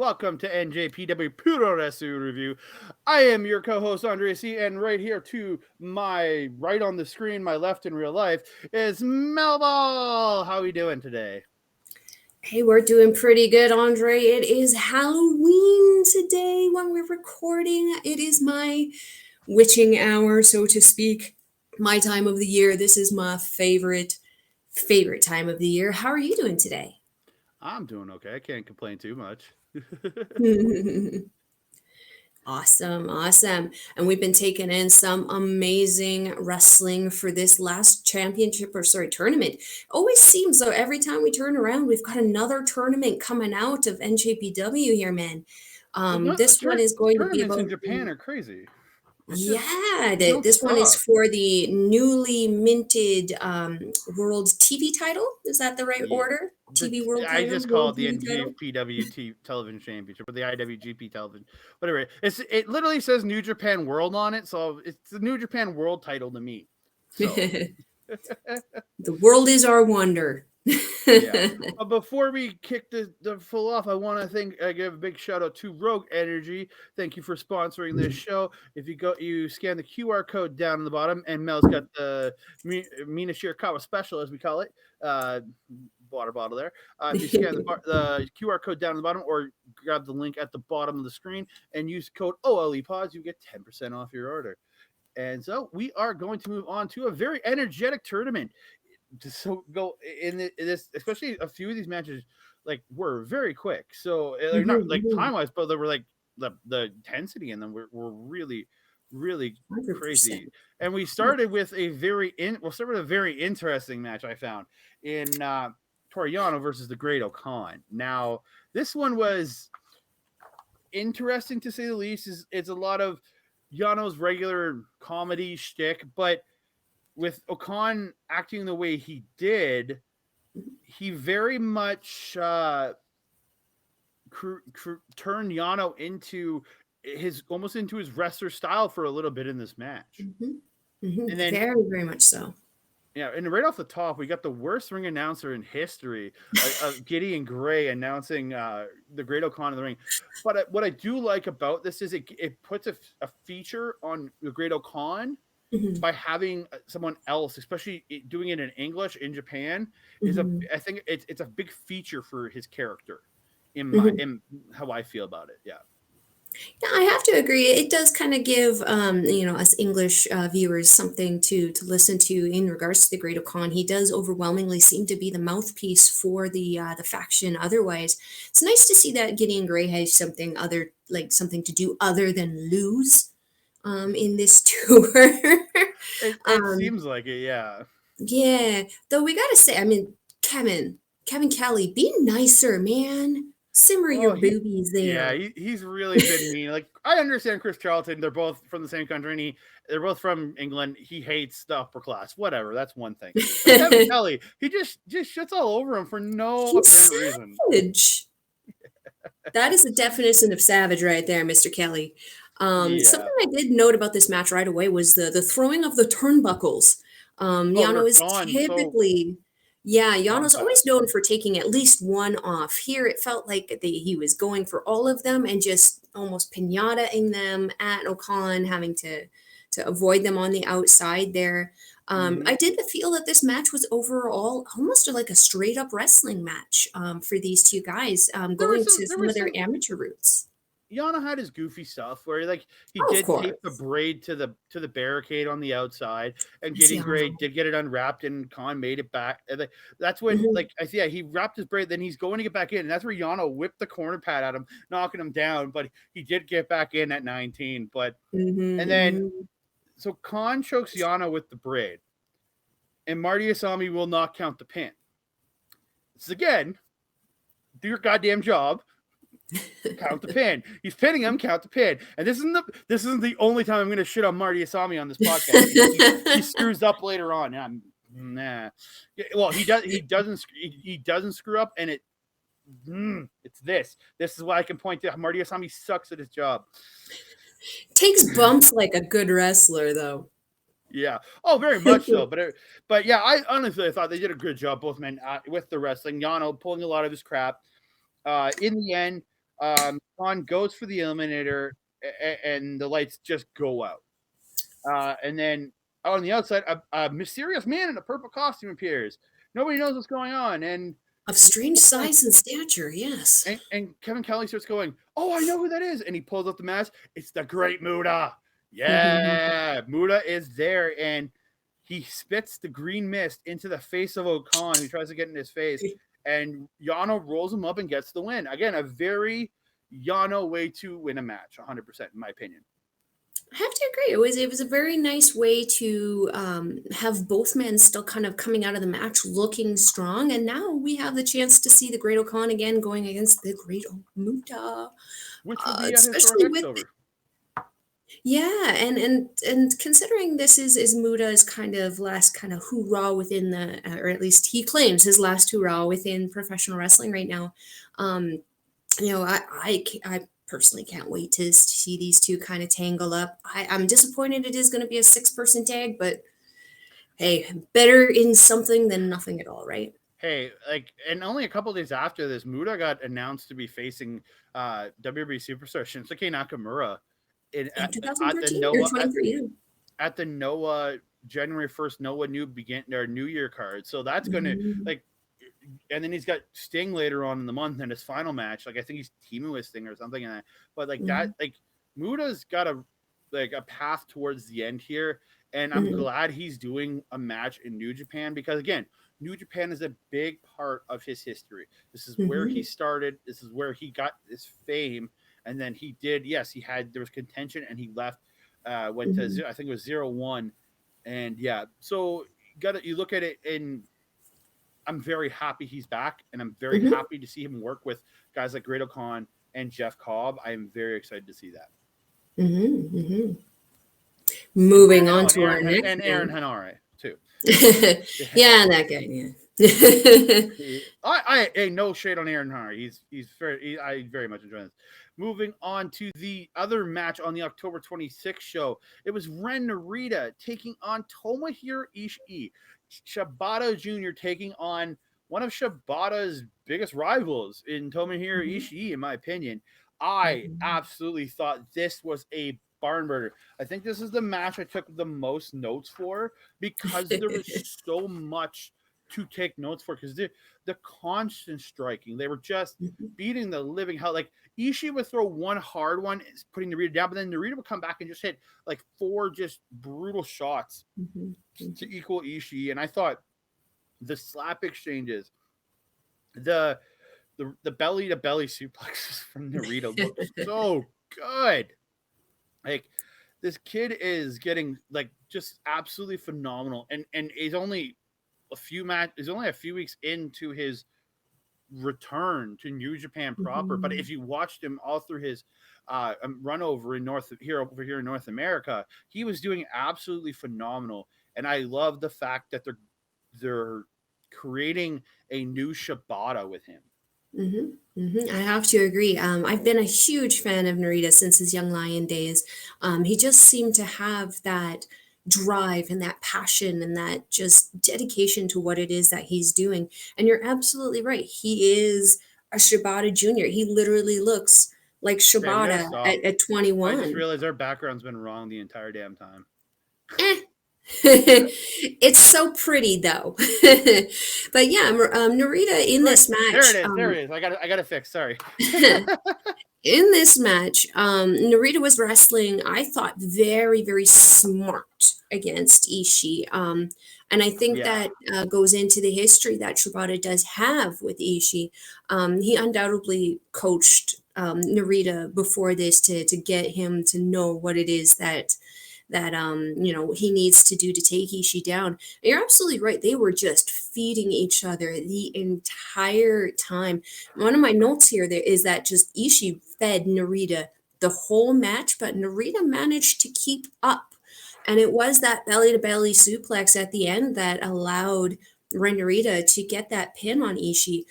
welcome to NJPW Puroresu Review. I am your co-host, Andre C, and right here to my right on the screen, my left in real life, is Melball. How are we doing today? Hey, we're doing pretty good, Andre. It is Halloween today when we're recording. It is my witching hour, so to speak, my time of the year. This is my favorite time of the year. How are you doing today? I'm doing okay. I can't complain too much. Awesome. And we've been taking in some amazing wrestling for this last tournament. Always seems though every time we turn around, we've got another tournament coming out of NJPW here, man. This one is going to be about in Japan are crazy. This one is for the newly minted World TV title. Is that the right order? TV World title? I just call it the NJPW Television Championship or the IWGP Television. Whatever. It literally says New Japan World on it, so it's the New Japan World title to me. So. The world is our wonder. Yeah. But before we kick the full off, I want to give a big shout out to Rogue Energy. Thank you for sponsoring this show. If you scan the QR code down in the bottom, and Mel's got the Mina Shirakawa special, as we call it, water bottle there. If you scan the QR code down in the bottom, or grab the link at the bottom of the screen and use code OLEPODS, you get 10% off your order. And so we are going to move on to a very energetic tournament. So go in this, especially a few of these matches, were very quick. So they're not time wise, but they were the intensity in them were really, really 100%. Crazy. And we started with a very interesting match I found in Toru Yano versus the Great Okan. Now this one was interesting to say the least. It's a lot of Yano's regular comedy shtick, but with Okan acting the way he did, he very much turned Yano into his wrestler style for a little bit in this match. And then, very, very much so. Yeah, and right off the top, we got the worst ring announcer in history of Gideon Gray announcing the Great Okan in the ring. But what I do like about this is it puts a feature on the Great Okan. By having someone else, especially doing it in English in Japan, I think it's a big feature for his character in how I feel about it. Yeah, I have to agree. It does kind of give us English viewers something to listen to in regards to the Great Okan. He does overwhelmingly seem to be the mouthpiece for the faction. Otherwise, it's nice to see that Gideon Gray has something to do other than lose. In this tour. It seems like it, yeah. Yeah, though we gotta say, I mean, Kevin Kelly, be nicer, man. Simmer your boobies there. Yeah, he's really been mean. I understand Chris Charlton; they're both from the same country, and they're both from England. He hates the upper class. Whatever, that's one thing. But Kevin Kelly, he just shits all over him for no apparent reason. That is the definition of savage right there, Mr. Kelly. Something I did note about this match right away was the throwing of the turnbuckles. Yano is typically, Yano's always known for taking at least one off. Here, it felt like he was going for all of them and just almost pinata-ing them at Okan, having to avoid them on the outside there. I did feel that this match was overall almost like a straight-up wrestling match for these two guys, going to some of their amateur roots. Yano had his goofy stuff where he did tape the braid to the barricade on the outside, and Gideon Gray did get it unwrapped, and Khan made it back. And that's when he wrapped his braid, then he's going to get back in, and that's where Yano whipped the corner pad at him, knocking him down. But he did get back in at 19. But and then so Khan chokes Yano with the braid, and Marty Asami will not count the pin. This is again, do your goddamn job. Count the pin. He's pinning him. Count the pin. And this isn't the only time I'm going to shit on Marty Asami on this podcast. he screws up later on. Nah. Well, he doesn't screw up, and it's this. This is what I can point to. Marty Asami sucks at his job. Takes bumps like a good wrestler, though. Yeah. Oh, very much so. But yeah, I honestly thought they did a good job, both men, with the wrestling. Yano pulling a lot of his crap. In the end, Khan goes for the eliminator, and the lights just go out. And then on the outside, a mysterious man in a purple costume appears. Nobody knows what's going on, and of strange size and stature, yes. And Kevin Kelly starts going, "Oh, I know who that is!" And he pulls up the mask. It's the Great Muda. Yeah, Muda is there, and he spits the green mist into the face of Okan, who tries to get in his face, and Yano rolls him up and gets the win. Again, a very Yano way to win a match, 100%, in my opinion. I have to agree. It was a very nice way to have both men still kind of coming out of the match looking strong, and now we have the chance to see the Great Okan again going against the Great Muta, which will be especially with yeah, and considering this is Muta's kind of last kind of hoorah within the, or at least he claims his last hoorah within professional wrestling right now. You know, I personally can't wait to see these two kind of tangle up. I'm disappointed it is going to be a 6-person tag, but hey, better in something than nothing at all, right? Hey, like, and only a couple days after this, Muta got announced to be facing WWE superstar Shinsuke Nakamura in 2013 or 23. At the Noah January 1st Noah New Year card. So that's going to like, and then he's got Sting later on in the month in his final match. Like I think he's teaming with Sting or something like that. But like that, like Muta's got a path towards the end here, and I'm glad he's doing a match in New Japan because again, New Japan is a big part of his history. This is where he started. This is where he got his fame. And then he did, yes, there was contention and he left, went to, I think it was 0-1. And yeah, so you look at it and I'm very happy he's back. And I'm very happy to see him work with guys like Great Okan and Jeff Cobb. I am very excited to see that. Moving on to our next and Aaron Henare too. Yeah, that guy, yeah. I no shade on Aaron Henare. I very much enjoy this. Moving on to the other match on the October 26th show. It was Ren Narita taking on Tomohiro Ishii. Shibata Jr. taking on one of Shibata's biggest rivals in Tomohiro Ishii, in my opinion. I absolutely thought this was a barn burner. I think this is the match I took the most notes for because there was so much to take notes for because the constant striking. They were just beating the living hell. Like Ishii would throw one hard one, putting Narita down, but then Narita would come back and just hit like 4 just brutal shots to equal Ishii. And I thought the slap exchanges, the belly to belly suplexes from Narita looked so good. Like this kid is getting like just absolutely phenomenal, and he's only a few weeks into his return to New Japan proper. But if you watched him all through his run over in North America, he was doing absolutely phenomenal. And I love the fact that they're creating a new Shibata with him. I have to agree. I've been a huge fan of Narita since his Young Lion days. He just seemed to have that drive and that passion and that just dedication to what it is that he's doing. And you're absolutely right. He is a Shibata Jr. He literally looks like Shibata at 21. I just realized our background's been wrong the entire damn time. It's so pretty though. But yeah, Narita in this match. There it is. I got to fix. Sorry. In this match, Narita was wrestling, I thought, very, very smart against Ishii. And I think that goes into the history that Shibata does have with Ishii. He undoubtedly coached Narita before this to get him to know what it is that he needs to do to take Ishii down. And you're absolutely right. They were just feeding each other the entire time. One of my notes here there is that just Ishii fed Narita the whole match, but Narita managed to keep up. And it was that belly-to-belly suplex at the end that allowed Ren Narita to get that pin on Ishii.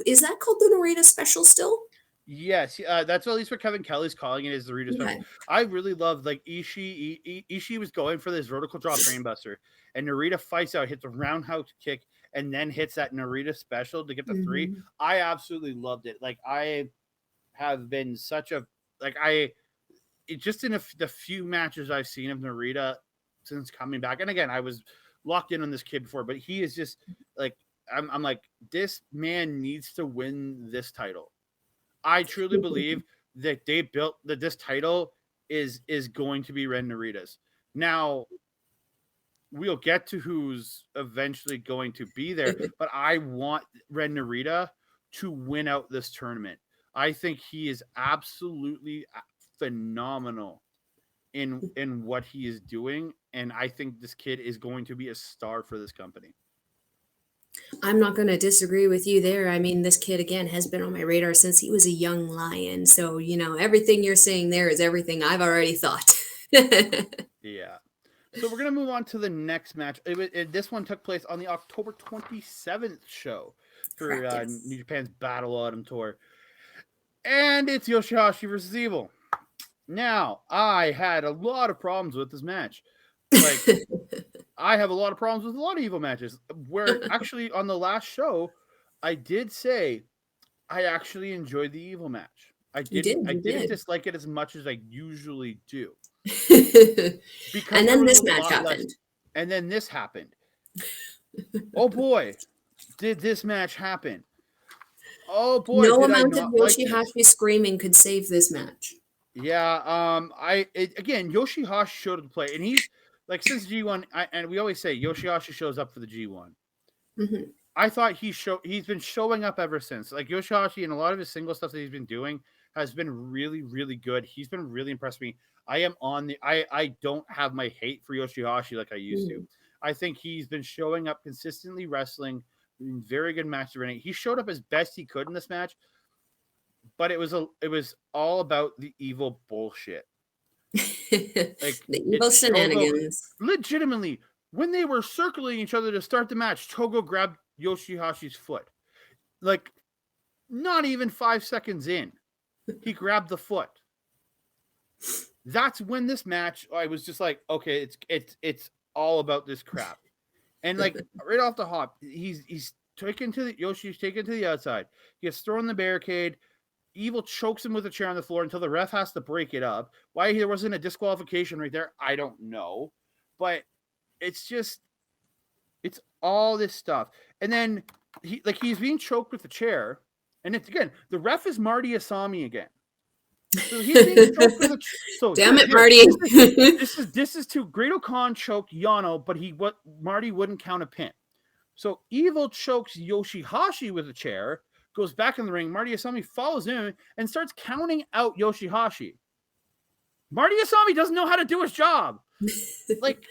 Is that called the Narita special still? Yes, that's at least what Kevin Kelly's calling it, is the Rita special. I really love like Ishii was going for this vertical drop brainbuster, and Narita fights out, hits a roundhouse kick, and then hits that Narita special to get the 3. I absolutely loved it. Like have been such a just in the few matches I've seen of Narita since coming back. And again, I was locked in on this kid before, but he is just like, I'm like, this man needs to win this title. I truly believe that they built that this title is going to be Ren Narita's. Now, we'll get to who's eventually going to be there, but I want Ren Narita to win out this tournament. I think he is absolutely phenomenal in what he is doing, and I think this kid is going to be a star for this company. I'm not going to disagree with you there. I mean, this kid, again, has been on my radar since he was a young lion. So, everything you're saying there is everything I've already thought. Yeah. So we're going to move on to the next match. This one took place on the October 27th show for New Japan's Battle Autumn Tour. And it's Yoshi-Hashi versus Evil. Now, I had a lot of problems with this match. Like, I have a lot of problems with a lot of Evil matches. Where actually on the last show, I did say I actually enjoyed the Evil match. I didn't dislike it as much as I usually do. Because and then this match happened. And then this happened. Oh boy, did this match happen? Oh boy, no amount of Yoshi-Hashi screaming could save this match. Yeah, again, Yoshi-Hashi showed up to play, and he's like, since G1, and we always say Yoshi-Hashi shows up for the G1. Mm-hmm. I thought he's been showing up ever since. Like, Yoshi-Hashi and a lot of his single stuff that he's been doing has been really, really good. He's been really impressed me. I don't have my hate for Yoshi-Hashi like I used to. I think he's been showing up consistently wrestling, very good matches running. He showed up as best he could in this match, but it was all about the Evil bullshit. Like the Evil shenanigans. Legitimately, when they were circling each other to start the match, Togo grabbed Yoshi-Hashi's foot. Like, not even 5 seconds in, he grabbed the foot. That's when this match, I was just like, okay, it's all about this crap. And like right off the hop, he's taken to the Yoshi's taken to the outside. He gets thrown in the barricade. Evil chokes him with a chair on the floor until the ref has to break it up. Why there wasn't a disqualification right there, I don't know. But it's all this stuff. And then he's being choked with the chair. And it's again, the ref is Marty Asami again. So he's being choked with a chair. Damn it, Marty. This is to Great Khan choke Yano, but Marty wouldn't count a pin. So Evil chokes Yoshi-Hashi with a chair, goes back in the ring. Marty Asami follows him and starts counting out Yoshi-Hashi. Marty Asami doesn't know how to do his job. Like,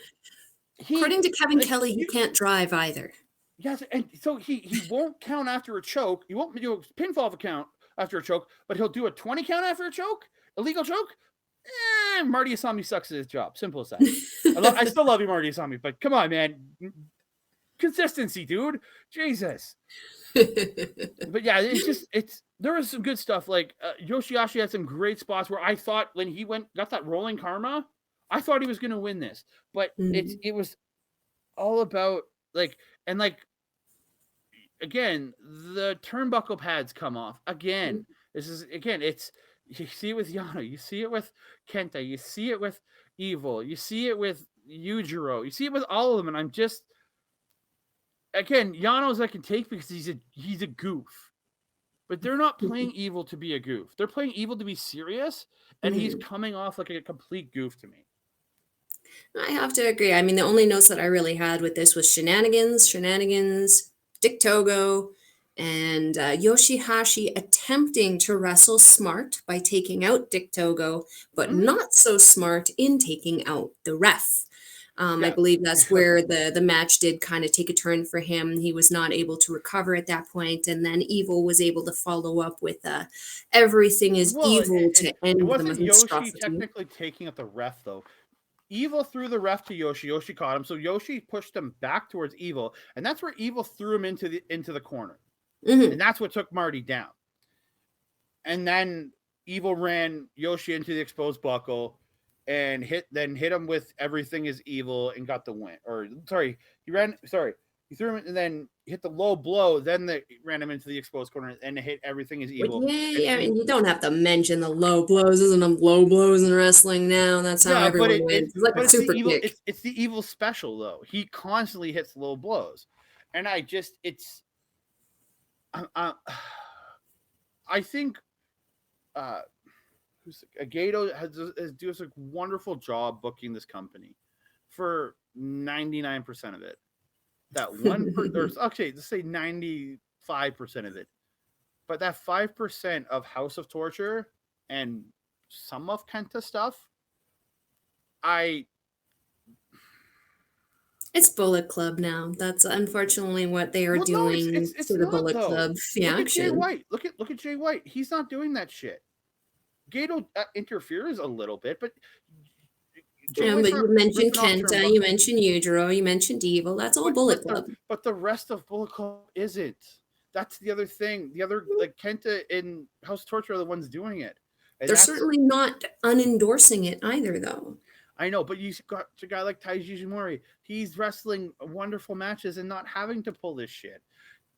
according to Kevin Kelly, he can't drive either. Yes, and so he won't count after a choke. He won't do a pinfall count after a choke, but he'll do a 20 count after a choke, illegal choke. Marty Asami sucks at his job. Simple as that. I still love you, Marty Asami, but come on, man. Consistency, dude. Jesus. But yeah, there was some good stuff. Like Yoshi-Hashi had some great spots where I thought when he got that rolling karma, I thought he was going to win this. But it was all about again, the turnbuckle pads come off again. You see it with Yano, you see it with Kenta, you see it with Evil, you see it with Yujiro, you see it with all of them, and I'm just, again, Yano's I can take because he's a goof, but they're not playing Evil to be a goof. They're playing Evil to be serious, and he's coming off like a complete goof to me. I have to agree. I mean, the only notes that I really had with this was shenanigans, Dick Togo, and Yoshi-Hashi attempting to wrestle smart by taking out Dick Togo, but not so smart in taking out the ref. I believe that's where the match did kind of take a turn for him. He was not able to recover at that point, and then Evil was able to follow up with everything is evil to end the monstrosity. It wasn't Yoshi technically taking out the ref, though. Evil threw the ref to Yoshi. Yoshi caught him, so Yoshi pushed him back towards Evil, and that's where Evil threw him into the corner, and that's what took Marty down. And then Evil ran Yoshi into the exposed buckle, and hit him with everything is evil and got the win. He threw him and then hit the low blow. Then they ran him into the exposed corner and hit everything is evil. Yeah, and you don't have to mention the low blows. Isn't them low blows in wrestling now? That's how everyone wins. It's like a super kick. It's the evil special though. He constantly hits low blows, and I think Gato has doing a wonderful job booking this company for 99% of it. That one, okay, let's say 95% of it, but that 5% of House of Torture and some of Kenta stuff, it's Bullet Club now. That's unfortunately what they are doing to the Bullet Club. Yeah, look at Jay White. Look at Jay White. He's not doing that shit. Gato interferes a little bit, but but you mentioned Kenta, you mentioned Yujiro, you mentioned Evil. That's all Bullet Club. But the rest of Bullet Club isn't. That's the other thing. The other, like Kenta and House of Torture are the ones doing it. And they're certainly not unendorsing it either, though. I know, but you got a guy like Taiji Ishimori. He's wrestling wonderful matches and not having to pull this shit.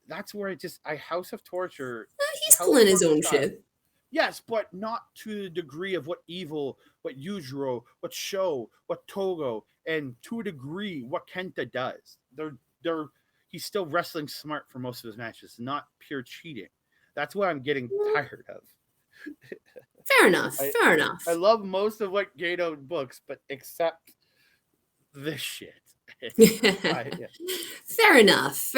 That's where House of Torture. He's pulling his own shit. Yes, but not to the degree of what Evil, what Yujiro, what Sho, what Togo, and to a degree what Kenta does. He's still wrestling smart for most of his matches, not pure cheating. That's what I'm getting tired of. Fair enough. I love most of what Gato books, but except this shit. Fair enough.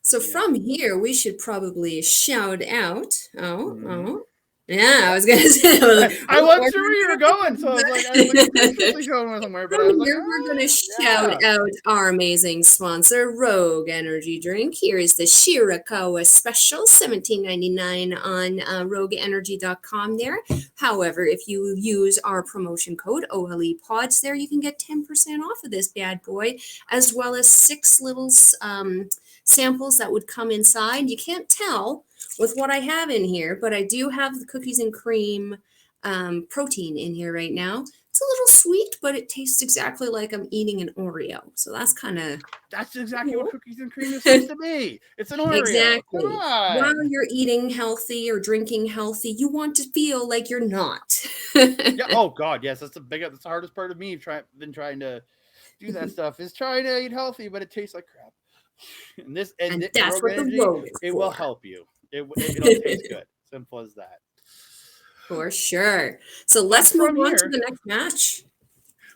So from here, we should probably shout out. Yeah, I was gonna say. I wasn't sure where you were going, so I was like, going somewhere. But we're gonna shout out our amazing sponsor, Rogue Energy Drink. Here is the Shirakawa Special, $17.99 on RogueEnergy.com. There. However, if you use our promotion code OLEPods, there you can get 10% off of this bad boy, as well as 6 little samples that would come inside. You can't tell with what I have in here, but I do have the cookies and cream protein in here right now. It's a little sweet, but it tastes exactly like I'm eating an Oreo. So that's exactly what cookies and cream is supposed to be. It's an Oreo. Exactly. While you're eating healthy or drinking healthy, you want to feel like you're not. Yeah. Oh God, yes. That's the hardest part of me. Been trying to do that stuff is trying to eat healthy, but it tastes like crap. And that's what the Rogue is for. It will help you. It'll taste good. Simple as that. For sure. So let's move on to the next match.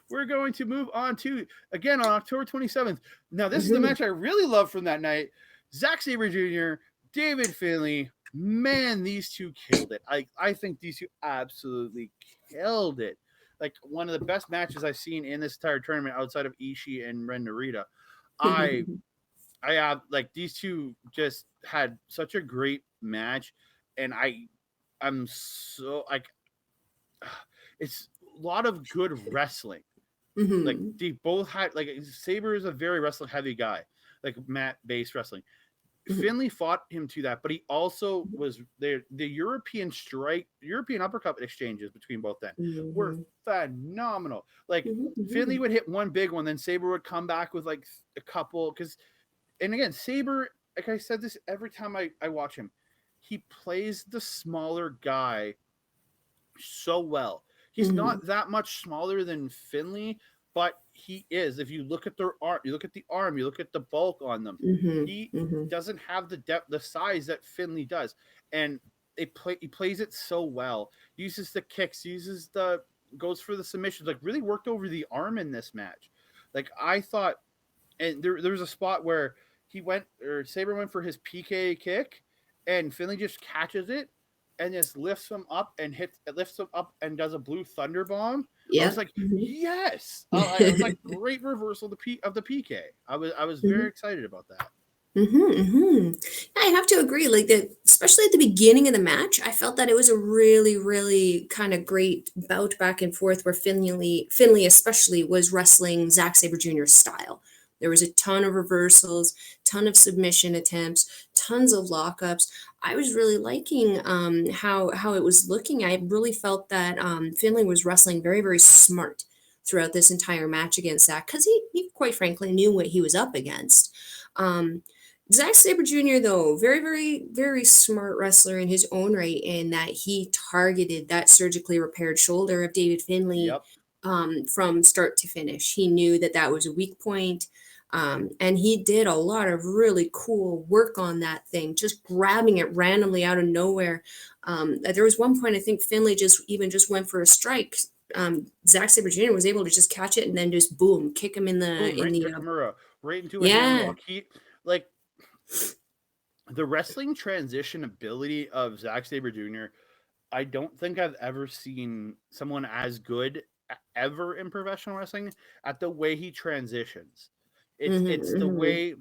We're going to move on to, again, on October 27th. Now, this is the match I really love from that night. Zack Sabre Jr., David Finlay. Man, these two killed it. I think these two absolutely killed it. Like, one of the best matches I've seen in this entire tournament outside of Ishii and Ren Narita. I have these two just had such a great match, and I'm so it's a lot of good wrestling. Like they both had Sabre is a very wrestling heavy guy, like mat based wrestling. Finlay fought him to that, but he also was there. The European uppercut exchanges between both them were phenomenal. Finlay would hit one big one, then Sabre would come back with a couple and again, Sabre, like I said this every time I watch him, he plays the smaller guy so well. He's not that much smaller than Finlay, but he is. If you look at their arm, you look at the arm, you look at the bulk on them. He doesn't have the depth, the size that Finlay does. And he plays it so well. Uses the kicks, goes for the submissions, really worked over the arm in this match. I thought, and there was a spot where Sabre went for his PK kick, and Finlay just catches it and just lifts him up and does a blue thunder bomb. Yeah. I was like, yes. It was great reversal of the PK. I was very excited about that. I have to agree. Especially at the beginning of the match, I felt that it was a really, really kind of great bout back and forth where Finlay especially was wrestling Zack Sabre Jr.'s style. There was a ton of reversals, ton of submission attempts, tons of lockups. I was really liking how it was looking. I really felt that Finlay was wrestling very, very smart. throughout this entire match against Zach, because he quite frankly knew what he was up against. Zack Sabre Jr., though, very, very, very smart wrestler in his own right, in that he targeted that surgically repaired shoulder of David Finlay from start to finish. He knew that that was a weak point, and he did a lot of really cool work on that thing, just grabbing it randomly out of nowhere. There was one point, I think Finlay just went for a strike. Zack Sabre Jr. was able to just catch it and then just boom, kick him in the right into a handlock. He the wrestling transition ability of Zack Sabre Jr. I don't think I've ever seen someone as good ever in professional wrestling at the way he transitions. It's the way,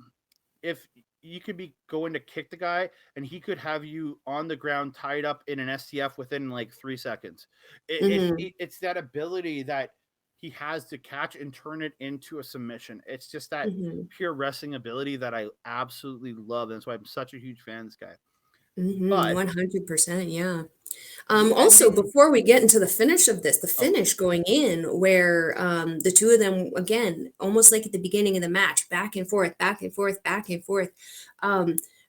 if you could be going to kick the guy and he could have you on the ground tied up in an STF within like 3 seconds. It's that ability that he has to catch and turn it into a submission. It's just that pure wrestling ability that I absolutely love. And that's why I'm such a huge fan of this guy. 100%, yeah. Also, before we get into the finish of this, the finish going in, where the two of them, again, almost like at the beginning of the match, back and forth, back and forth, back and forth.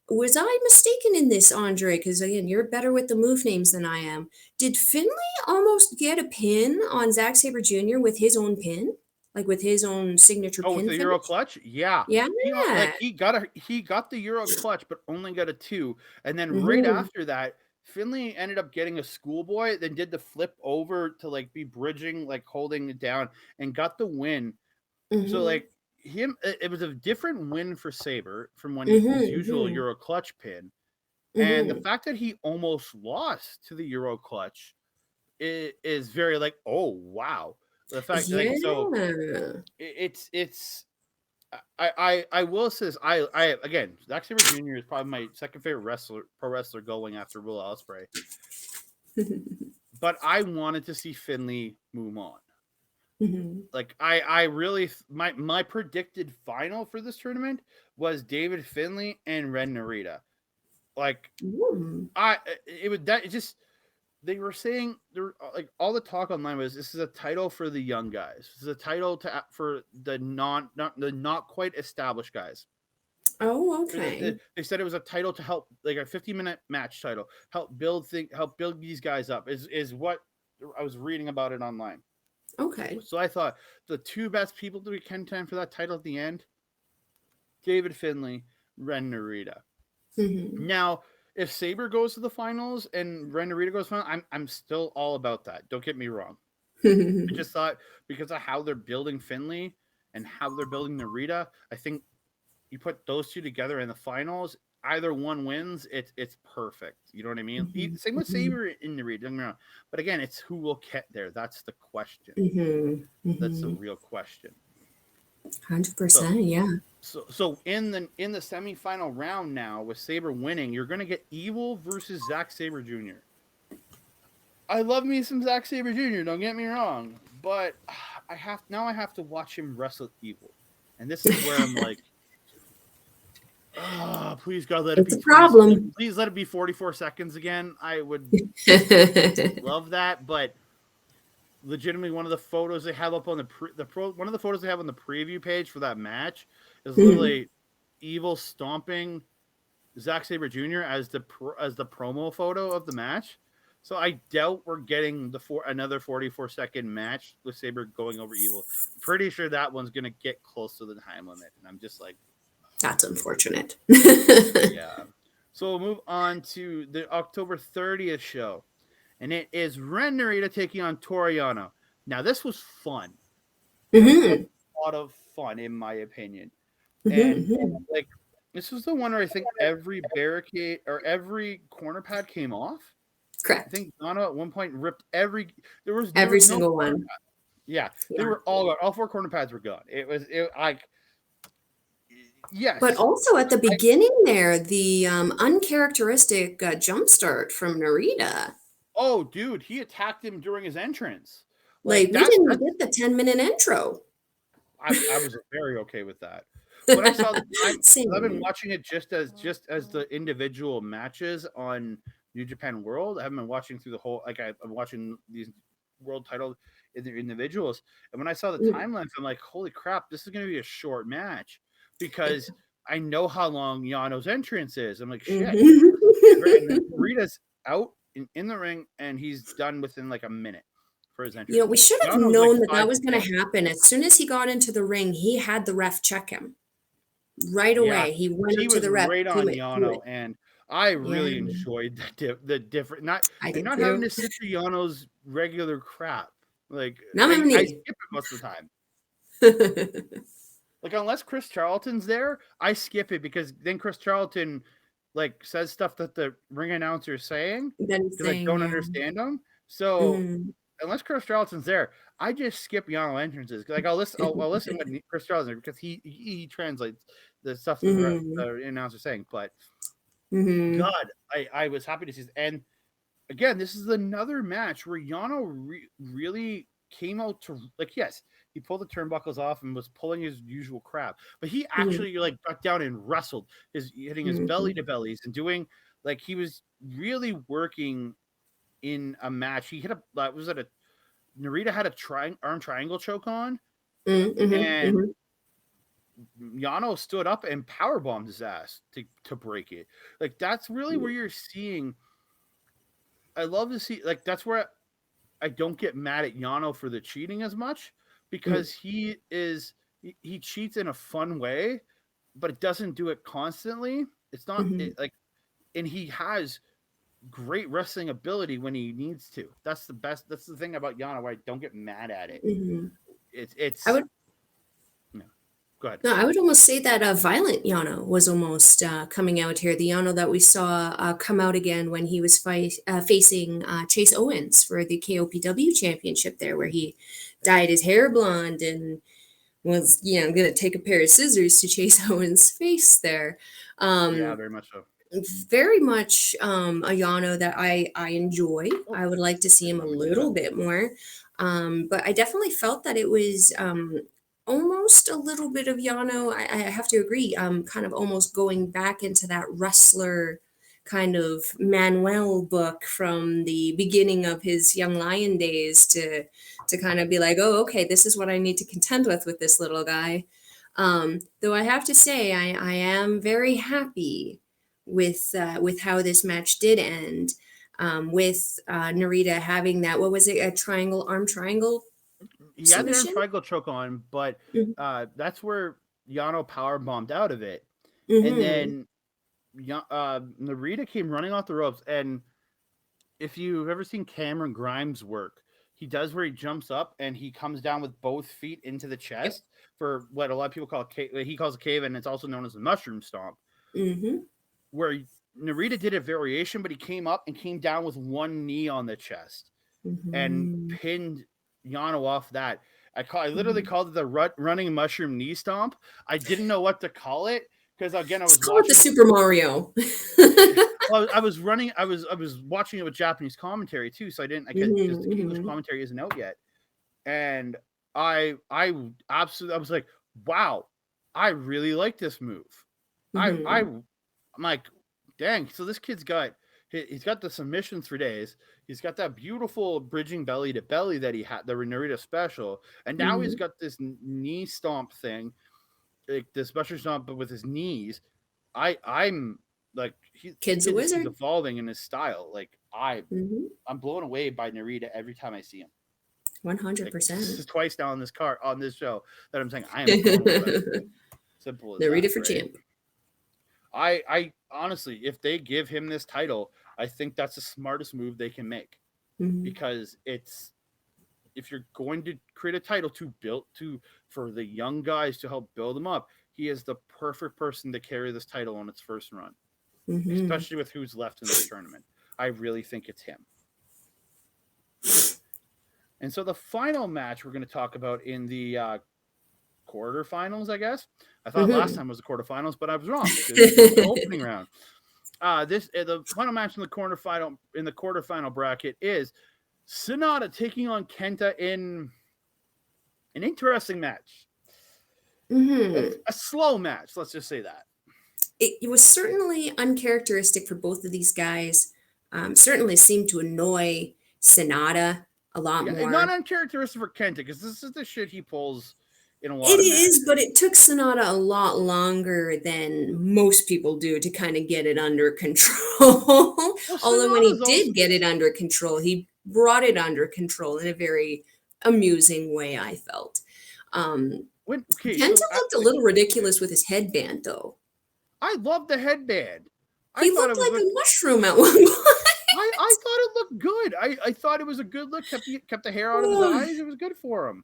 Was I mistaken in this, Andre? Because, again, you're better with the move names than I am. Did Finley almost get a pin on Zack Sabre Jr. with his own pin? Like with his own signature pin? With the Euro clutch? Yeah. Yeah. He got the Euro clutch, but only got a 2. And then right after that, Finley ended up getting a schoolboy, then did the flip over to like be bridging, like holding it down, and got the win. So like it was a different win for Sabre from when his usual Euro clutch pin. And the fact that he almost lost to the Euro clutch is very like, oh wow. The fact like, so it's I will say this, I again, Zack Sabre Jr. is probably my second favorite pro wrestler going after Will Ospreay. But I wanted to see Finley move on. Like I really my predicted final for this tournament was David Finlay and Ren Narita. Like they were saying, like all the talk online was, this is a title for the young guys. This is a title for the not quite established guys. Oh, okay. They said it was a title to help, like a 50-minute match title, help build these guys up. Is what I was reading about it online. Okay. So I thought the two best people to be contend for that title at the end, David Finlay, Ren Narita. Now, if Sabre goes to the finals and Ren Narita goes to the finals, I'm still all about that. Don't get me wrong. I just thought, because of how they're building Finlay and how they're building Narita, I think you put those two together in the finals, either one wins, it's perfect. You know what I mean? Same with Sabre in Narita, don't get me wrong. But again, it's who will get there. That's the question. That's the real question. 100%, yeah. So in the semifinal round now, with Sabre winning, you're going to get Evil versus Zack Sabre Jr. I love me some Zack Sabre Jr., don't get me wrong, but I have to watch him wrestle Evil. And this is where I'm like, please God, let it be. It's a problem. Please let it be 44 seconds again. I would love that, but legitimately, one of the photos they have up on one of the photos they have on the preview page for that match is literally Evil stomping Zack Sabre Jr. as the promo photo of the match. So I doubt we're getting another 44-second match with Sabre going over Evil. Pretty sure that one's gonna get close to the time limit, and I'm just like, that's unfortunate. Yeah. So we'll move on to the October 30th show. And it is Ren Narita taking on Toru Yano. Now, this was fun. A lot of fun, in my opinion. And like, this was the one where I think every barricade or every corner pad came off. Correct. I think Yano at one point ripped every single one. Yeah, they were all 4 corner pads were gone. It was like. Yes. But also at the beginning there, the uncharacteristic jump start from Narita. Oh, dude, he attacked him during his entrance. Like we didn't get the 10-minute intro. I was very okay with that. When I saw I've been watching it just as the individual matches on New Japan World. I haven't been watching through the whole. Like I'm watching these world titles individuals. And when I saw the timeline, I'm like, holy crap, this is going to be a short match because I know how long Yano's entrance is. I'm like, shit. And then Rita's out in the ring, and he's done within like a minute for his entrance. You know, we should have known that that was going to happen. As soon as he got into the ring, he had the ref check him right away. He went into the ref. Right on Yano, and I really enjoyed the different. Not having to sit through Yano's regular crap. Like I skip it most of the time. Like unless Chris Charlton's there, I skip it because then Chris Charlton like says stuff that the ring announcer is saying because I don't understand them. So unless Chris Charlton's there, I just skip Yano entrances. Like I'll listen when Chris Charlton because he translates the stuff that the announcer's saying. But God, I was happy to see this. And again, this is another match where Yano really came out to like yes. He pulled the turnbuckles off and was pulling his usual crap, but he actually like got down and wrestled, hitting his belly to bellies and doing like he was really working in a match. He hit Narita had a arm triangle choke on, and Yano stood up and powerbombed his ass to break it. Like that's really where you're seeing. I love to see that's where I don't get mad at Yano for the cheating as much. Because he cheats in a fun way, but it doesn't do it constantly. It's not and he has great wrestling ability when he needs to. That's the best. That's the thing about Yano where I don't get mad at it. It's. Go ahead. No, I would almost say that Violent Yano was almost coming out here. The Yano that we saw come out again when he was facing Chase Owens for the KOPW Championship there, where he dyed his hair blonde and was, going to take a pair of scissors to Chase Owens' face there. Yeah, very much so. Very much a Yano that I enjoy. I would like to see him a little bit more. But I definitely felt that it was almost a little bit of Yano. I have to agree. Kind of almost going back into that wrestler kind of Manuel book from the beginning of his Young Lion days to kind of be like, oh, okay, this is what I need to contend with this little guy. Though I have to say, I am very happy with how this match did end. With Narita having that, what was it, arm triangle? He had the arm triangle choke on, but that's where Yano power bombed out of it. And then Narita came running off the ropes. And if you've ever seen Cameron Grimes work, he does where he jumps up and he comes down with both feet into the chest for what a lot of people call he calls a cave, and it's also known as a mushroom stomp. Where Narita did a variation, but he came up and came down with one knee on the chest and pinned Yano off that. I literally called it the running mushroom knee stomp. I didn't know what to call it because again I was call it the Super Mario. Well, I was watching it with Japanese commentary too, so I didn't. Because the English commentary isn't out yet, and I absolutely was like, wow, I really like this move. I'm like, dang. So this kid's he's got the submissions for days. He's got that beautiful bridging belly to belly that he had, the Narita special. And now he's got this knee stomp thing, like this mushroom stomp, but with his knees. I'm like, kid's a wizard. He's evolving in his style. Like I'm blown away by Narita every time I see him. 100%. This is twice now on this show that I'm saying I am blown away by him. Simple as Narita for champ. I honestly, if they give him this title, I think that's the smartest move they can make because if you're going to create a title for the young guys to help build them up, he is the perfect person to carry this title on its first run, especially with who's left in this tournament. I really think it's him. And so the final match we're going to talk about in the quarterfinals, I guess. I thought last time was the quarterfinals, but I was wrong. It's the opening round. The final match in the quarterfinal bracket is Sonata taking on Kenta in an interesting match. A slow match, let's just say that. It was certainly uncharacteristic for both of these guys. Certainly seemed to annoy Sonata a lot more. Not uncharacteristic for Kenta, because this is the shit he pulls in a lot It of is, but it took Sonata a lot longer than most people do to kind of get it under control. Well, although when he did get it under control, he brought it under control in a very amusing way, I felt. Kenta looked a little ridiculous with his headband, though. I love the headband. He looked like a mushroom at one point. I thought it looked good. I thought it was a good look. Kept the hair out of his eyes. It was good for him.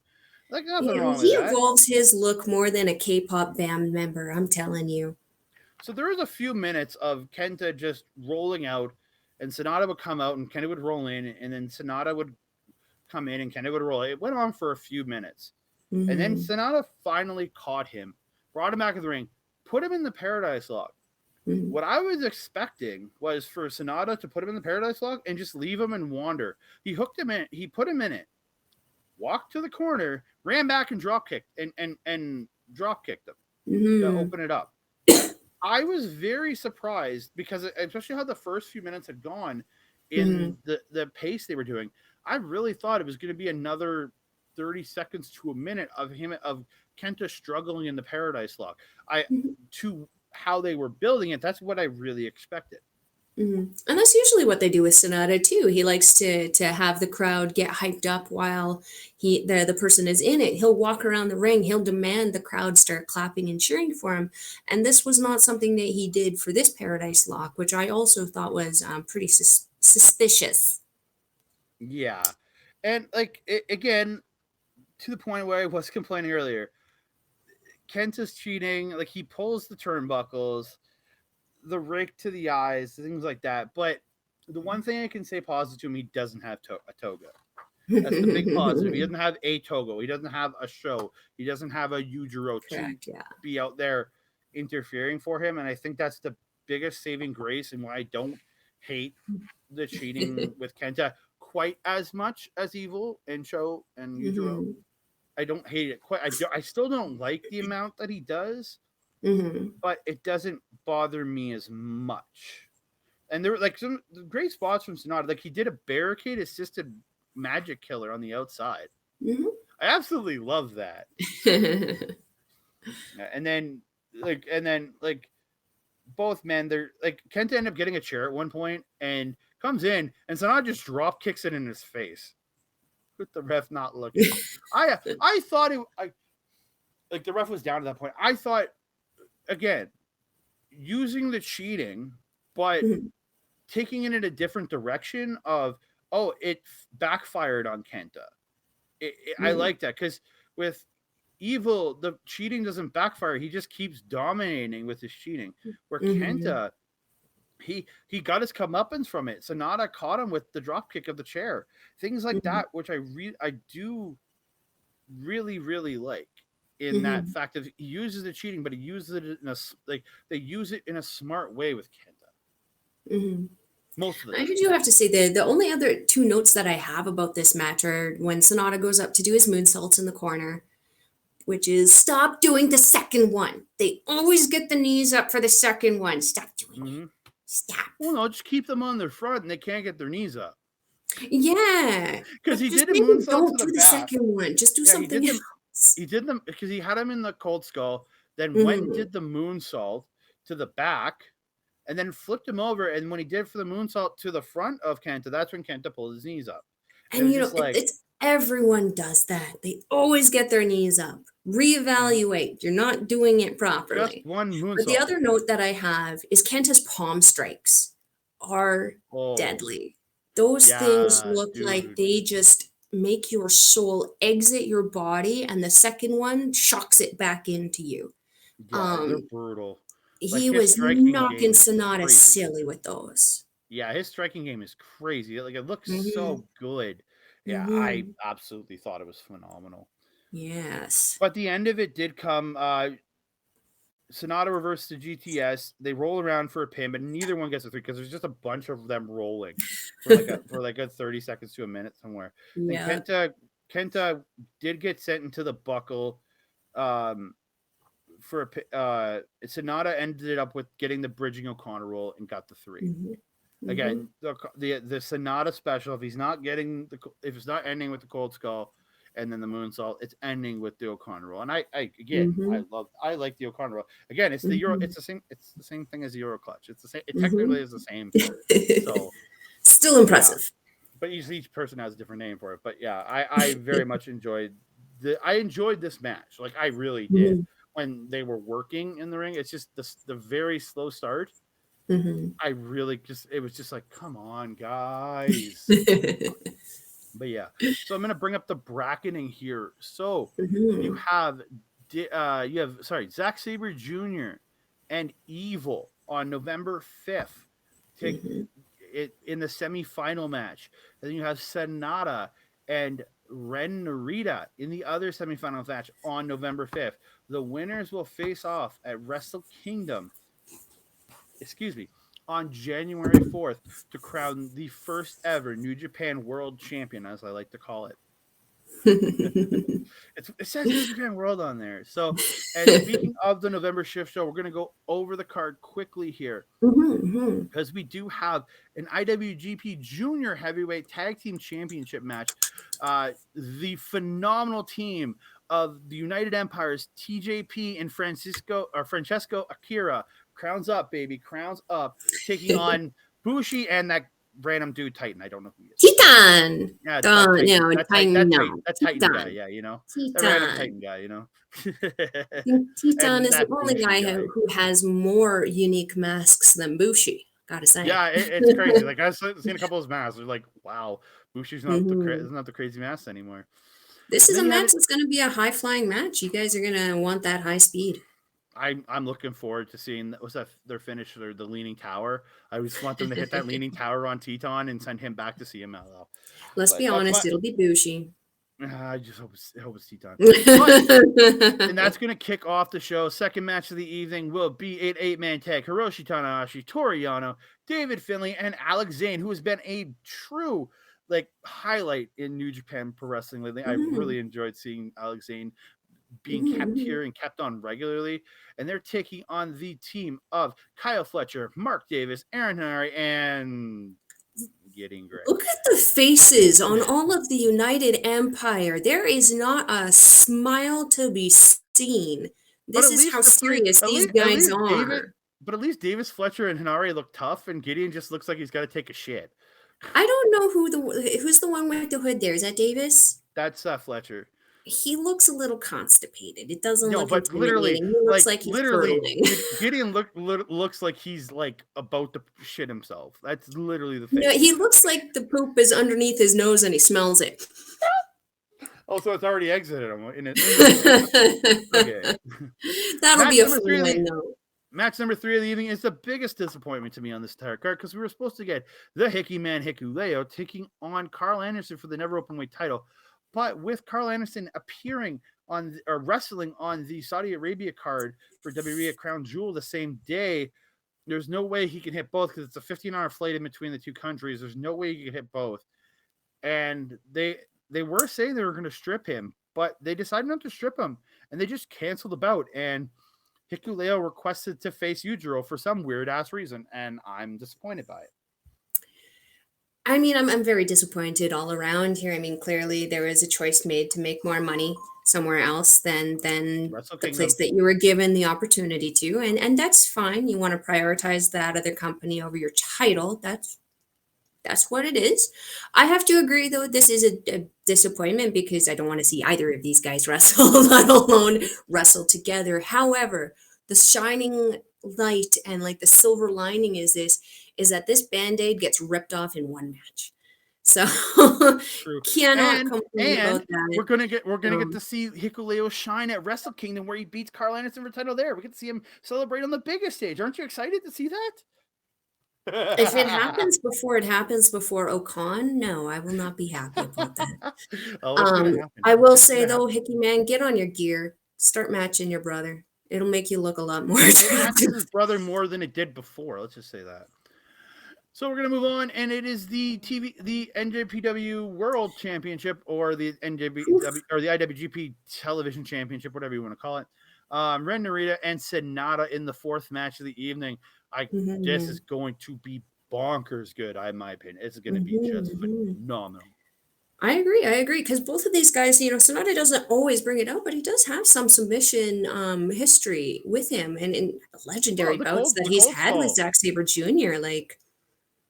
Like nothing wrong with that. He evolves his look more than a K-pop band member, I'm telling you. So there was a few minutes of Kenta just rolling out, and Sonata would come out, and Kenta would roll in, and then Sonata would come in, and Kenta would roll. It went on for a few minutes. Mm-hmm. And then Sonata finally caught him, brought him back in the ring, put him in the Paradise Lock. Mm-hmm. What I was expecting was for Sonata to put him in the Paradise Lock and just leave him and wander. He hooked him in. He put him in it. Walked to the corner, ran back and drop kicked and drop kicked him to open it up. I was very surprised because especially how the first few minutes had gone in the pace they were doing. I really thought it was going to be another 30 seconds to a minute of Kenta struggling in the Paradise Lock. To how they were building it, that's what I really expected. Mm-hmm. And that's usually what they do with Sonata too. He likes to have the crowd get hyped up while the person is in it. He'll walk around the ring. He'll demand the crowd start clapping and cheering for him. And this was not something that he did for this Paradise Lock, which I also thought was pretty suspicious. Yeah, and again, to the point where I was complaining earlier, Kenta's cheating. Like he pulls the turnbuckles, the rake to the eyes, things like that. But the one thing I can say positive to him, he doesn't have a toga. That's the big positive. He doesn't have a toga. He doesn't have a show. He doesn't have a Yujiro to be out there interfering for him. And I think that's the biggest saving grace and why I don't hate the cheating with Kenta quite as much as Evil and Show and Yujiro. Mm-hmm. I don't hate it quite. I still don't like the amount that he does. Mm-hmm. But it doesn't bother me as much. And there were some great spots from Sonata. Like he did a barricade assisted magic killer on the outside. Mm-hmm. I absolutely love that. and then both men, they're Kenta ended up getting a chair at one point and comes in and Sonata just drop kicks it in his face with the ref not looking. I thought the ref was down at that point. I thought, again, using the cheating, but taking it in a different direction of, it backfired on Kenta. I like that because with Evil, the cheating doesn't backfire. He just keeps dominating with his cheating. Where Kenta, he got his comeuppance from it. Sonata caught him with the drop kick of the chair. Things like that, which I do really, really like. In that fact of he uses the cheating, but he uses it in they use it in a smart way with Kenta. Most of the time. I do have to say the only other two notes that I have about this match are when Sonata goes up to do his moonsaults in the corner, which is stop doing the second one. They always get the knees up for the second one. Stop doing it. Stop. Well, no, just keep them on their front and they can't get their knees up. Yeah. Because he did a moonsault don't to do the second one. Just do something else. He did them because he had him in the cold skull, then went and did the moonsault to the back, and then flipped him over. And when he did for the moonsault to the front of Kenta, that's when Kenta pulled his knees up. And it's everyone does that. They always get their knees up. Reevaluate. You're not doing it properly. Just one moonsault. But the other note that I have is Kenta's palm strikes are deadly. Those things look like they just make your soul exit your body, and the second one shocks it back into you. Yeah, they're brutal. He was knocking Sonata silly with those. Yeah, his striking game is crazy. It looks so good. Yeah, I absolutely thought it was phenomenal. Yes. But the end of it did come. Sonata reversed to GTS. They roll around for a pin, but neither one gets a 3 because there's just a bunch of them rolling for a 30 seconds to a minute somewhere. Yeah. And Kenta did get sent into the buckle. Sonata ended up with getting the bridging O'Connor roll and got the 3. Again, the Sonata special, if it's not ending with the Cold Skull and then the Moonsault, it's ending with the O'Connor roll. And I like the O'Connor roll. Again, it's the Euro, it's the same thing as the Euro clutch. It's the same, it technically is the same thing. So still impressive. Yeah. But each person has a different name for it. But yeah, I very much enjoyed this match. Like I really did when they were working in the ring. It's just the very slow start. I really it was just like, come on, guys. But yeah, so I'm gonna bring up the bracketing here. So you have Zack Sabre Jr. and Evil on November 5th. Take it in the semifinal match. And then you have Sonata and Ren Narita in the other semifinal match on November 5th. The winners will face off at Wrestle Kingdom. On January 4th to crown the first ever New Japan World Champion, as I like to call it. It says New Japan World on there. So, and speaking of the November Shift Show, we're going to go over the card quickly here because we do have an IWGP Junior Heavyweight Tag Team Championship match. The phenomenal team of the United Empires, TJP and Francesco Akira. Crowns up, baby. Crowns up. Taking on Bushi and that random dude, Titan. I don't know who he is. Titan. Yeah, that Titan guy. Yeah, you know. Titan. That random Titan guy, you know. Titan is the only guy who has more unique masks than Bushi. Gotta say. Yeah, it's crazy. Like I've seen a couple of his masks. They're like, wow, Bushi's not the crazy mask anymore. This is a match that's going to be a high flying match. You guys are going to want that high speed. I'm looking forward to seeing their finish or the leaning tower. I just want them to hit that leaning tower on Teton and send him back to CMLL. Let's be honest, it'll be Bushi. I just hope it's Teton. And that's going to kick off the show. Second match of the evening will be an 8-man tag. Hiroshi Tanahashi, Toru Yano, David Finlay, and Alex Zane, who has been a true highlight in New Japan Pro Wrestling lately. I really enjoyed seeing Alex Zane being kept here and kept on regularly, and they're taking on the team of Kyle Fletcher, Mark Davis, Aaron Henry, and Gideon Gray. Look at the faces on all of the United Empire. There is not a smile to be seen. This is how serious these guys are. But at least Davis, Fletcher, and Henare look tough, and Gideon just looks like he's got to take a shit. I don't know who's the one with the hood there. Is that Davis? That's Fletcher. He looks a little constipated. It doesn't look literally, he looks like he's hurling. Gideon looks like he's about to shit himself. That's literally the thing. No, he looks like the poop is underneath his nose and he smells it. Oh, so it's already exited him. Okay. That'll be a fun one, though. Match number 3 of the evening is the biggest disappointment to me on this entire card because we were supposed to get the Hickey Man Hikuleo taking on Karl Anderson for the Never Openweight title. But with Karl Anderson appearing on or wrestling on the Saudi Arabia card for WWE at Crown Jewel the same day, there's no way he can hit both because it's a 15-hour flight in between the two countries. There's no way he can hit both. And they were saying they were going to strip him, but they decided not to strip him, and they just canceled the bout. And Hikuleo requested to face Yujiro for some weird-ass reason, and I'm disappointed by it. I mean, I'm very disappointed all around here. I mean, clearly there was a choice made to make more money somewhere else than the place that you were given the opportunity to. And that's fine. You want to prioritize that other company over your title. That's what it is. I have to agree, though, this is a disappointment because I don't want to see either of these guys wrestle, let alone wrestle together. However, the shining light and the silver lining is that this Band-Aid gets ripped off in one match. So cannot complain about that. We're gonna get to see Hikuleo shine at Wrestle Kingdom where he beats Karl Anderson for title there. We get to see him celebrate on the biggest stage. Aren't you excited to see that? If it happens before Ocon, no, I will not be happy about that. I will say though, Hickey Man, get on your gear. Start matching your brother. It'll make you look a lot more attractive. His brother more than it did before. Let's just say that. So we're gonna move on, and it is the NJPW World Championship, or the NJPW or the IWGP Television Championship, whatever you want to call it. Ren Narita and Sonata in the 4th match of the evening. This is going to be bonkers good, in my opinion. It's going to be just phenomenal. I agree. Because both of these guys, Sonata doesn't always bring it up, but he does have some submission history with him and legendary bouts that he's had with Zack Sabre Jr. Like,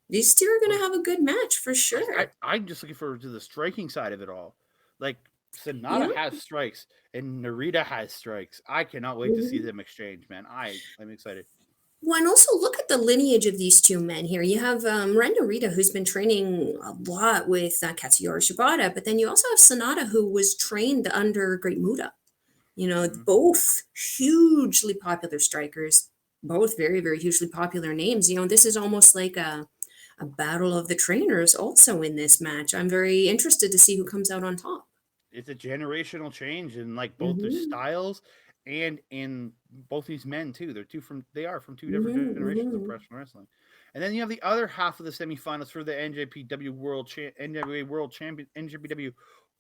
these two are going to have a good match for sure. I'm just looking forward to the striking side of it all. Like, Sonata has strikes and Narita has strikes. I cannot wait to see them exchange, man. I'm excited. Well, and also look at the lineage of these two men here. You have Ren Narita, who's been training a lot with Katsuyori Shibata, but then you also have Sonata, who was trained under Great Muta. Both hugely popular strikers, both very, very hugely popular names. This is almost like a battle of the trainers also in this match. I'm very interested to see who comes out on top. It's a generational change in like both their styles and in both these men too. They are from two different generations of professional wrestling. And then you have the other half of the semifinals for the NJPW World NJPW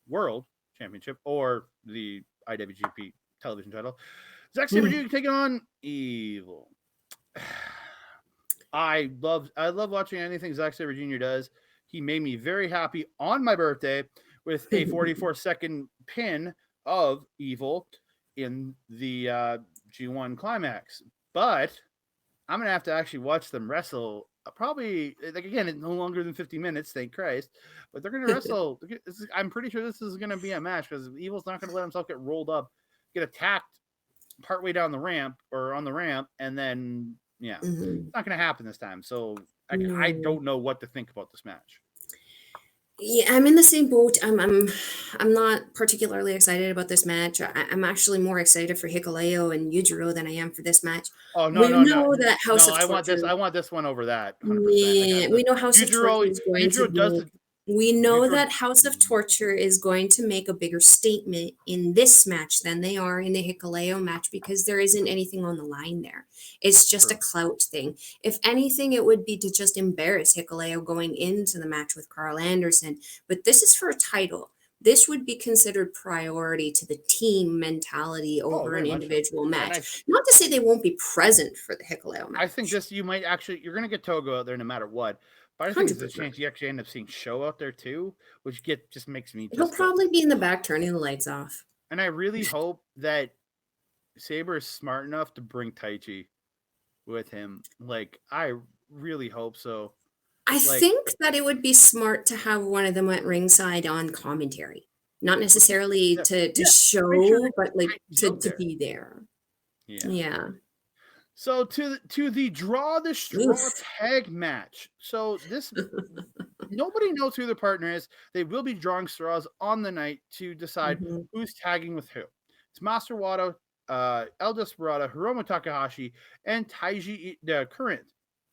World Championship, or the IWGP television title. Zack Sabre Jr. taking on Evil. I love watching anything Zack Sabre Jr. does. He made me very happy on my birthday with a 44-second pin of Evil in the G1 Climax. But I'm going to have to actually watch them wrestle. Probably, like, again, it's no longer than 50 minutes, thank Christ. But they're going to wrestle. I'm pretty sure this is going to be a match because Evil's not going to let himself get rolled up, get attacked partway down the ramp or on the ramp, and then, it's not going to happen this time. So I don't know what to think about this match. Yeah, I'm in the same boat. I'm not particularly excited about this match. I'm actually more excited for Hikuleo and Yujiro than I am for this match. Oh no, that House of Torture. I want this one over that. 100%. Yeah, we know House of Torture is going to. We know that House of Torture is going to make a bigger statement in this match than they are in the Hikuleo match because there isn't anything on the line there. It's just a clout thing. If anything, it would be to just embarrass Hikuleo going into the match with Karl Anderson. But this is for a title. This would be considered priority to the team mentality over an individual match. Not to say they won't be present for the Hikuleo match. I think you're going to get Togo out there no matter what. But I think there's a chance you actually end up seeing Show out there too, which just makes me. He'll probably be in the back turning the lights off. And I really hope that Sabre is smart enough to bring Taichi with him. Like, I really hope so. I think that it would be smart to have one of them at ringside on commentary, not necessarily to show, but like to be there. Yeah. So to the Draw the Straw tag match. So this nobody knows who the partner is. They will be drawing straws on the night to decide who's tagging with who. It's Master Wato, El Desperado, Hiromu Takahashi, and Taiji, the current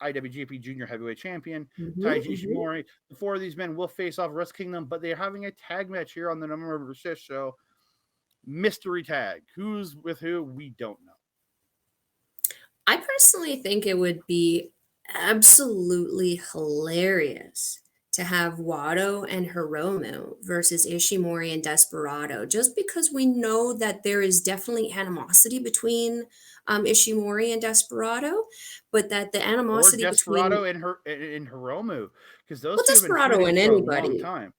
IWGP Junior Heavyweight Champion, Taiji Ishimori. The four of these men will face off Wrestle Kingdom, but they're having a tag match here on the Number of Resist show. Mystery tag. Who's with who? We don't know. I personally think it would be absolutely hilarious to have Wato and Hiromu versus Ishimori and Desperado, just because we know that there is definitely animosity between Ishimori and Desperado, but that the animosity Desperado between and Hiromu, because those two Desperado and anybody. For a long time.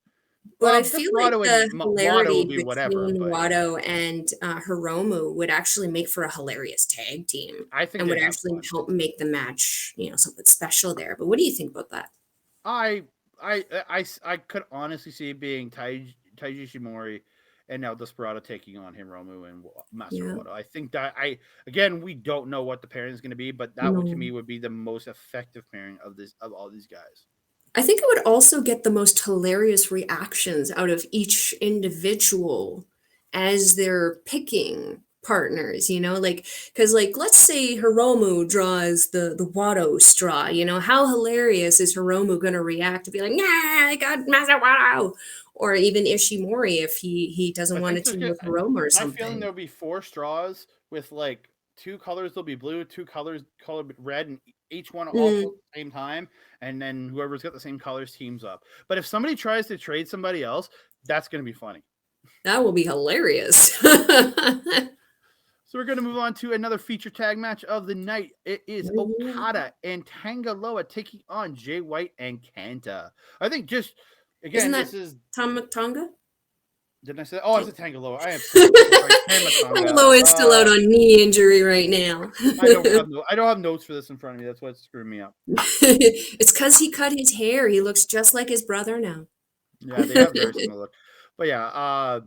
But I feel like the hilarity between Wato and Hiromu would actually make for a hilarious tag team. I think, and would actually help make the match, something special there. But what do you think about that? I could honestly see it being Taiji Ishimori and now Desperado taking on Hiromu and Master Wato. I think that we don't know what the pairing is going to be, but that to me would be the most effective pairing of all these guys. I think it would also get the most hilarious reactions out of each individual as they're picking partners, because let's say Hiromu draws the Wato straw, how hilarious is Hiromu going to react to be like, I got Master Wato, or even Ishimori if he doesn't want to team with Hiromu or something. I'm feeling there'll be 4 straws with like 2 colors. There'll be blue, 2 colors colored red, and each one all at the same time, and then whoever's got the same colors teams up. But if somebody tries to trade somebody else, that's going to be funny. That will be hilarious. So we're going to move on to another feature tag match of the night. It is Okada and Tangaloa taking on Jay White and Kenta. I think just, again, this is... Tonga? Didn't I say that? Oh, I said Tangaloa. I am sorry. Tangaloa is still out on knee injury right now. I don't have notes for this in front of me. That's why it's screwing me up. It's because he cut his hair. He looks just like his brother now. Yeah, they have very similar look. But yeah,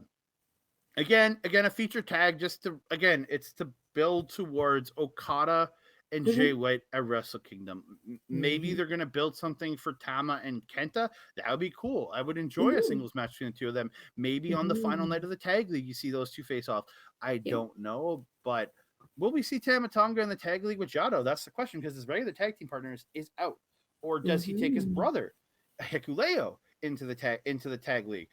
again, a feature tag it's to build towards Okada and Jay White at Wrestle Kingdom. Maybe they're going to build something for Tama and Kenta. That would be cool. I would enjoy a singles match between the two of them. Maybe on the final night of the tag league, you see those two face off. I don't know, but will we see Tama Tonga in the tag league with Jado? That's the question, because his regular tag team partners is out. Or does he take his brother, Hikuleo, into the tag league?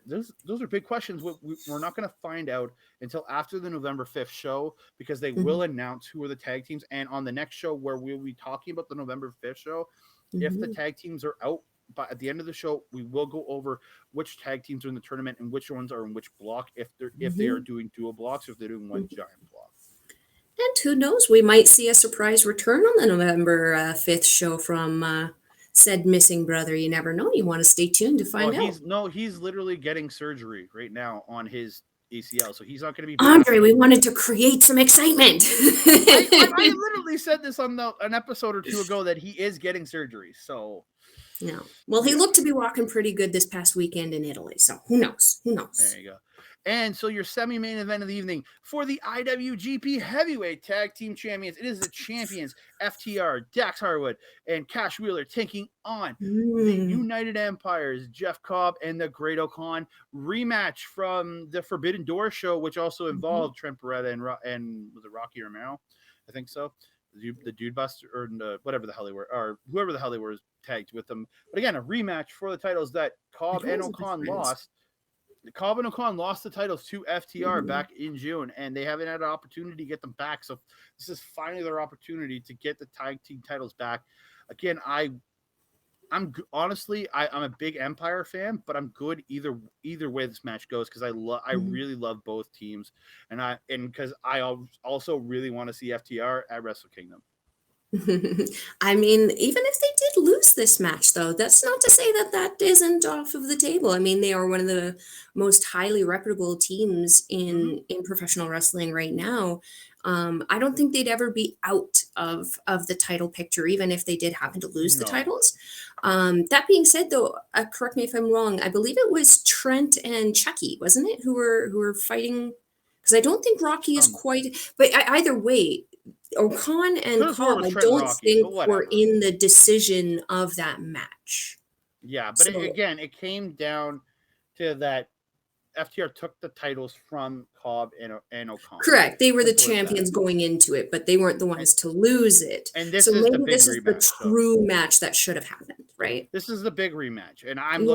Those are big questions. We're not going to find out until after the November 5th show, because they will announce who are the tag teams. And on the next show, where we'll be talking about the November 5th show, if the tag teams are out, but at the end of the show, we will go over which tag teams are in the tournament and which ones are in which block, if they are doing dual blocks, or if they're doing one giant block. And who knows, we might see a surprise return on the November 5th show from said missing brother. You never know. You want to stay tuned to find out. He's literally getting surgery right now on his ACL, so he's not going to be. Andre, we wanted to create some excitement. I literally said this on an episode or two ago that he is getting surgery. So, no. Well, he looked to be walking pretty good this past weekend in Italy. So who knows? Who knows? There you go. And so your semi-main event of the evening for the IWGP Heavyweight Tag Team Champions. It is the champions, FTR, Dax Harwood, and Cash Wheeler, taking on the United Empires, Jeff Cobb and the Great O'Khan. Rematch from the Forbidden Door show, which also involved Trent Beretta and was it Rocky Romero? I think so. The Dude Buster, or whatever the hell they were, or whoever the hell they were, tagged with them. But again, a rematch for the titles that Cobb and O'Khan lost. Cobb and O'Khan lost the titles to FTR back in June, and they haven't had an opportunity to get them back. So this is finally their opportunity to get the tag team titles back. Again, I'm honestly, I'm a big Empire fan, but I'm good either way this match goes, because I really love both teams, and because I also really want to see FTR at Wrestle Kingdom. I mean, even if they did lose this match, though, that's not to say that isn't off of the table. I mean, they are one of the most highly reputable teams in professional wrestling right now. I don't think they'd ever be out of the title picture, even if they did happen to lose the titles. That being said, though, correct me if I'm wrong, I believe it was Trent and Chucky, wasn't it, who were fighting? Because I don't think Rocky is quite, but either way, O'Khan and Cobb, I don't think were in the decision of that match. Yeah, but it came down to that FTR took the titles from Cobb and O'Khan. Correct. They were the champions going into it, but they weren't the ones to lose it. And this is the true match that should have happened, right? This is the big rematch, and I'm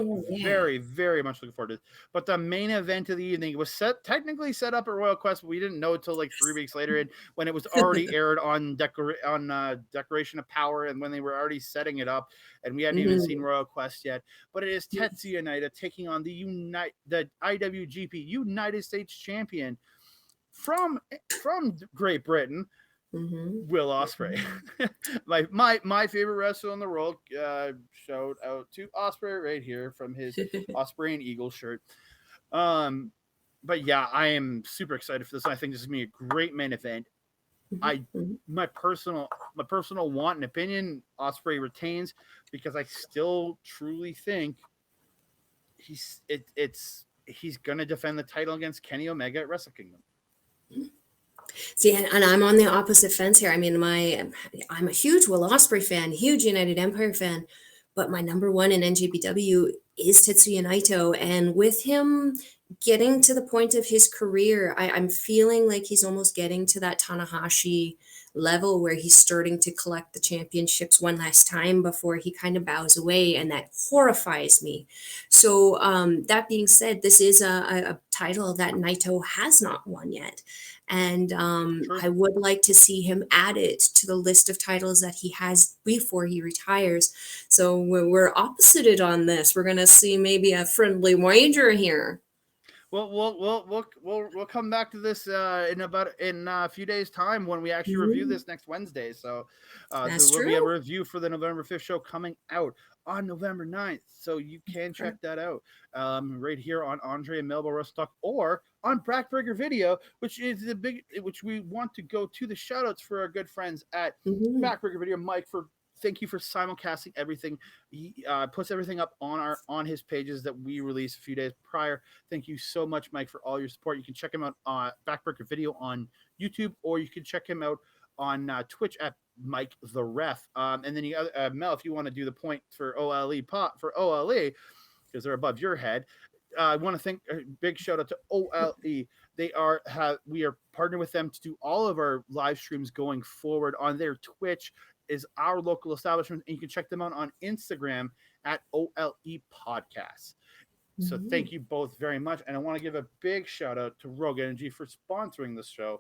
very, very much looking forward to it. But the main event of the evening was technically set up at Royal Quest, but we didn't know until like 3 weeks later, and when it was already aired on Declaration of Power, and when they were already setting it up, and we hadn't even seen Royal Quest yet. But it is Tetsuya Naito taking on the IWGP United States champion from Great Britain, Will Ospreay. my favorite wrestler in the world. Shout out to Ospreay right here from his Ospreay and Eagle shirt. But yeah, I am super excited for this. I think this is gonna be a great main event. My personal want and opinion, Ospreay retains, because I still truly think he's gonna defend the title against Kenny Omega at Wrestle Kingdom. See, and I'm on the opposite fence here. I mean, I'm a huge Will Ospreay fan, huge United Empire fan, but my number one in NJPW is Tetsuya Naito, and with him getting to the point of his career, I'm feeling like he's almost getting to that Tanahashi level where he's starting to collect the championships one last time before he kind of bows away, and that horrifies me. So that being said, this is a title that Naito has not won yet, and I would like to see him add it to the list of titles that he has before he retires. So we're opposited on this. We're going to see maybe a friendly wager here. We'll come back to this in a few days' time when we actually review this next Wednesday. So there will be a review for the November 5th show coming out on November 9th. So you can check that out right here on Andre Melball Wrestle Talk or on Backbreaker Video, which which we want to go to the shoutouts for our good friends at Backbreaker Video. Mike, thank you for simulcasting everything. He puts everything up on his pages that we released a few days prior. Thank you so much, Mike, for all your support. You can check him out on Backbreaker Video on YouTube, or you can check him out on Twitch at Mike the Ref. And then Mel, if you want to do the point for OLE because they're above your head. I want to thank a big shout out to OLE. We are partnered with them to do all of our live streams going forward on their Twitch. Is our local establishment, and you can check them out on Instagram at OLE Podcasts. So thank you both very much, and I want to give a big shout out to Rogue Energy for sponsoring this show.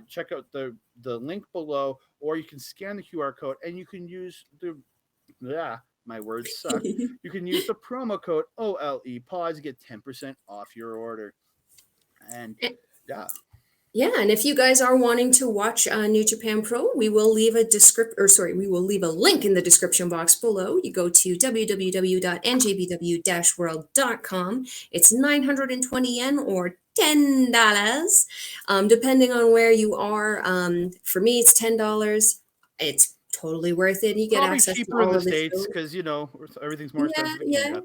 Check out the link below, or you can scan the QR code, and you can use my words suck. You can use the promo code OLE Pods to get 10% off your order. And yeah, and if you guys are wanting to watch New Japan Pro, we will leave a link in the description box below. You go to www.njpw-world.com. It's 920 yen or $10, depending on where you are. For me, it's $10. It's totally worth it. You get probably access cheaper to all in the of the States shows. because everything's more expensive. Yeah.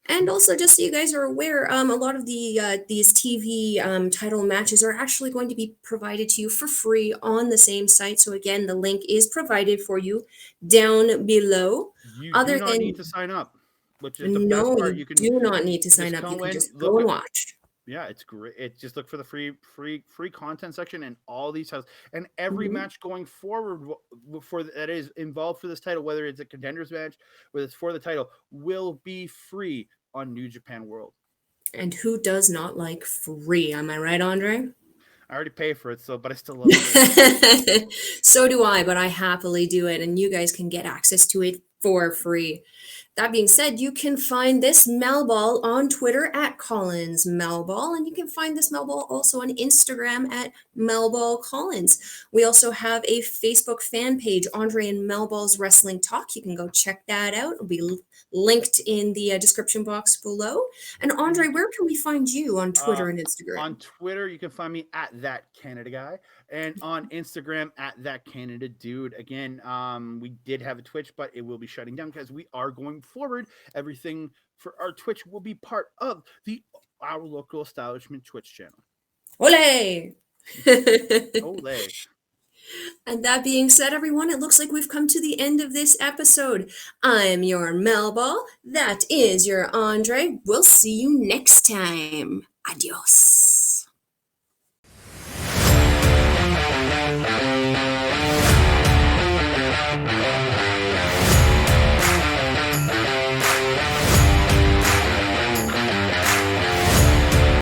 And also, just so you guys are aware, a lot of these TV title matches are actually going to be provided to you for free on the same site. So again, the link is provided for you down below. You do not need to sign up, which is the best part. You do not need to sign up. You can just go and watch. Yeah, it's great. Just look for the free content section and all these titles, and every match going forward that is involved for this title, whether it's a contenders match, whether it's for the title, will be free on New Japan World. And who does not like free? Am I right, Andre? I already pay for it, but I still love it. So do I, but I happily do it, and you guys can get access to it for free. That being said, you can find this Melball on Twitter at Collins Melball, and you can find this Melball also on Instagram at Melball Collins. We also have a Facebook fan page, Andre and Melball's Wrestling Talk. You can go check that out. It'll be linked in the description box below. And Andre, where can we find you on Twitter and Instagram? On Twitter, you can find me at That Canada Guy, and on Instagram at That Canada Dude. Again, we did have a Twitch, but it will be shutting down because we are going forward. Everything for our Twitch will be part of our local establishment Twitch channel. Ole! Ole. And that being said, everyone, it looks like we've come to the end of this episode. I'm your Melball. That is your Andre. We'll see you next time. Adios.